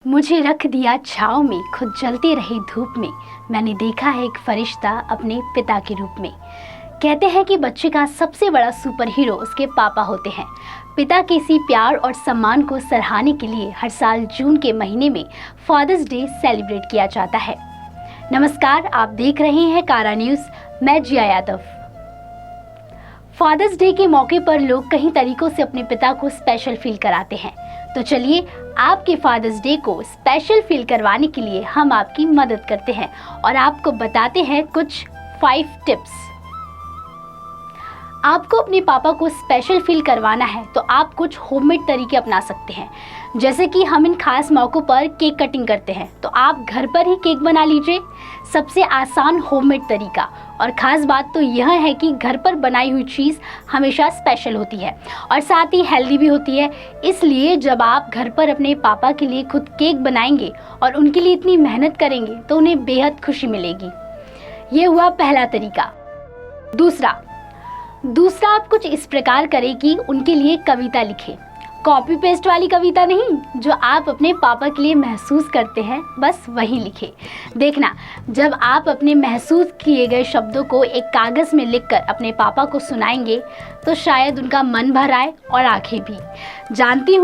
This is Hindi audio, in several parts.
मुझे रख दिया छाँव में, खुद जलती रही धूप में। मैंने देखा है एक फरिश्ता अपने पिता के रूप में। कहते हैं कि बच्चे का सबसे बड़ा सुपर हीरो उसके पापा होते हैं। पिता के इसी प्यार और सम्मान को सराहने के लिए हर साल जून के महीने में फादर्स डे सेलिब्रेट किया जाता है। नमस्कार, आप देख रहे हैं कारा न्यूज़। मैं जिया यादव। फादर्स डे के मौके पर लोग कई तरीकों से अपने पिता को स्पेशल फील कराते हैं। तो चलिए आपके फादर्स डे को स्पेशल फील करवाने के लिए हम आपकी मदद करते हैं और आपको बताते हैं कुछ 5 टिप्स। आपको अपने पापा को स्पेशल फील करवाना है तो आप कुछ होममेड तरीके अपना सकते हैं। जैसे कि हम इन खास मौक़ों पर केक कटिंग करते हैं तो आप घर पर ही केक बना लीजिए। सबसे आसान होममेड तरीका, और ख़ास बात तो यह है कि घर पर बनाई हुई चीज़ हमेशा स्पेशल होती है और साथ ही हेल्दी भी होती है। इसलिए जब आप घर पर अपने पापा के लिए खुद केक बनाएंगे और उनके लिए इतनी मेहनत करेंगे तो उन्हें बेहद खुशी मिलेगी। ये हुआ पहला तरीका। दूसरा आप कुछ इस प्रकार करें कि उनके लिए कविता लिखें। कॉपी पेस्ट वाली कविता नहीं, जो आप अपने पापा के लिए महसूस करते हैं बस वही लिखें। देखना, जब आप अपने महसूस किए गए शब्दों को एक कागज़ में लिखकर अपने पापा को सुनाएंगे तो शायद उनका मन भर आए और आंखें भी। जानती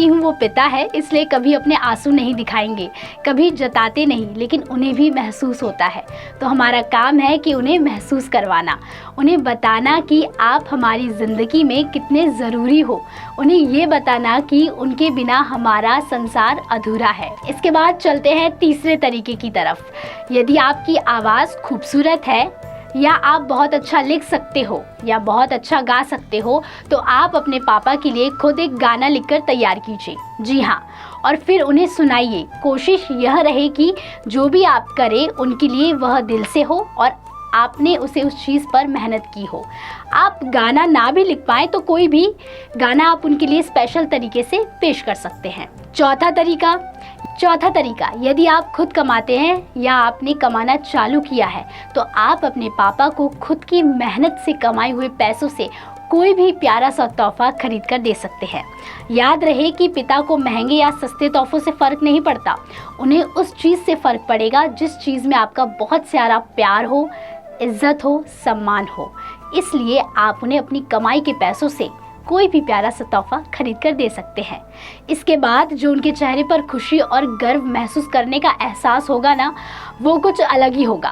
हूँ वो पिता है, इसलिए कभी अपने आंसू नहीं दिखाएंगे, कभी जताते नहीं, लेकिन उन्हें भी महसूस होता है। तो हमारा काम है कि उन्हें महसूस करवाना, उन्हें बताना कि आप हमारी ज़िंदगी में कितने ज़रूरी हो, उन्हें ये बताना कि उनके बिना हमारा संसार अधूरा है। इसके बाद चलते हैं तीसरे तरीके की तरफ। यदि आपकी आवाज़ खूबसूरत है या आप बहुत अच्छा लिख सकते हो या बहुत अच्छा गा सकते हो तो आप अपने पापा के लिए खुद एक गाना लिखकर तैयार कीजिए। जी हाँ, और फिर उन्हें सुनाइए। कोशिश यह रहे कि जो भी आप करें उनके लिए वह दिल से हो और आपने उस चीज़ पर मेहनत की हो। आप गाना ना भी लिख पाएँ तो कोई भी गाना आप उनके लिए स्पेशल तरीके से पेश कर सकते हैं। चौथा तरीका, यदि आप खुद कमाते हैं या आपने कमाना चालू किया है तो आप अपने पापा को खुद की मेहनत से कमाए हुए पैसों से कोई भी प्यारा सा तोहफा खरीद कर दे सकते हैं। याद रहे कि पिता को महंगे या सस्ते तोहफों से फ़र्क नहीं पड़ता, उन्हें उस चीज़ से फ़र्क पड़ेगा जिस चीज़ में आपका बहुत सारा प्यार हो, इज्जत हो, सम्मान हो। इसलिए आप उन्हें अपनी कमाई के पैसों से कोई भी प्यारा सा तोहफा खरीद कर दे सकते हैं। इसके बाद जो उनके चेहरे पर खुशी और गर्व महसूस करने का एहसास होगा ना, वो कुछ अलग ही होगा,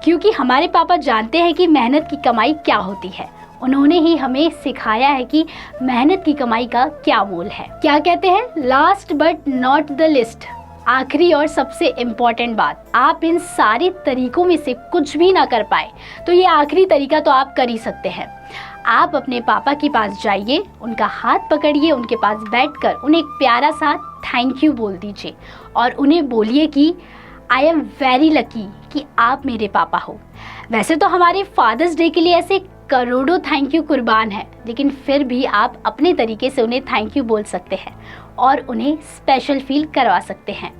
क्योंकि हमारे पापा जानते हैं कि मेहनत की कमाई क्या होती है। उन्होंने ही हमें सिखाया है कि मेहनत की कमाई का क्या मोल है। क्या कहते हैं, last but not the list, आखिरी और सबसे इम्पॉर्टेंट बात, आप इन सारे तरीकों में से कुछ भी ना कर पाए तो ये आखिरी तरीका तो आप कर ही सकते हैं। आप अपने पापा के पास जाइए, उनका हाथ पकड़िए, उनके पास बैठकर उन्हें एक प्यारा सा थैंक यू बोल दीजिए और उन्हें बोलिए कि आई एम वेरी लकी कि आप मेरे पापा हो। वैसे तो हमारे फादर्स डे के लिए ऐसे करोड़ों थैंक यू कुर्बान है, लेकिन फिर भी आप अपने तरीके से उन्हें थैंक यू बोल सकते हैं और उन्हें स्पेशल फील करवा सकते हैं।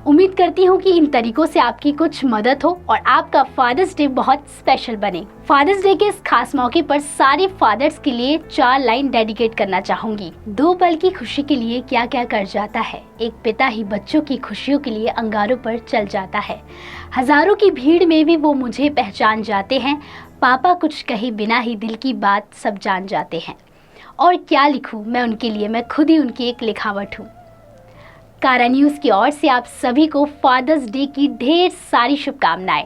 उम्मीद करती हूँ कि इन तरीकों से आपकी कुछ मदद हो और आपका फादर्स डे बहुत स्पेशल बने। फादर्स डे के इस खास मौके पर सारे फादर्स के लिए 4 लाइन डेडिकेट करना चाहूँगी। 2 पल की खुशी के लिए क्या क्या कर जाता है, एक पिता ही बच्चों की खुशियों के लिए अंगारों पर चल जाता है। हजारों की भीड़ में भी वो मुझे पहचान जाते हैं, पापा कुछ कहे बिना ही दिल की बात सब जान जाते हैं। और क्या लिखूँ मैं उनके लिए, मैं खुद ही उनकी एक लिखावट हूँ। कारा न्यूज़ की ओर से आप सभी को फादर्स डे की ढेर सारी शुभकामनाएं।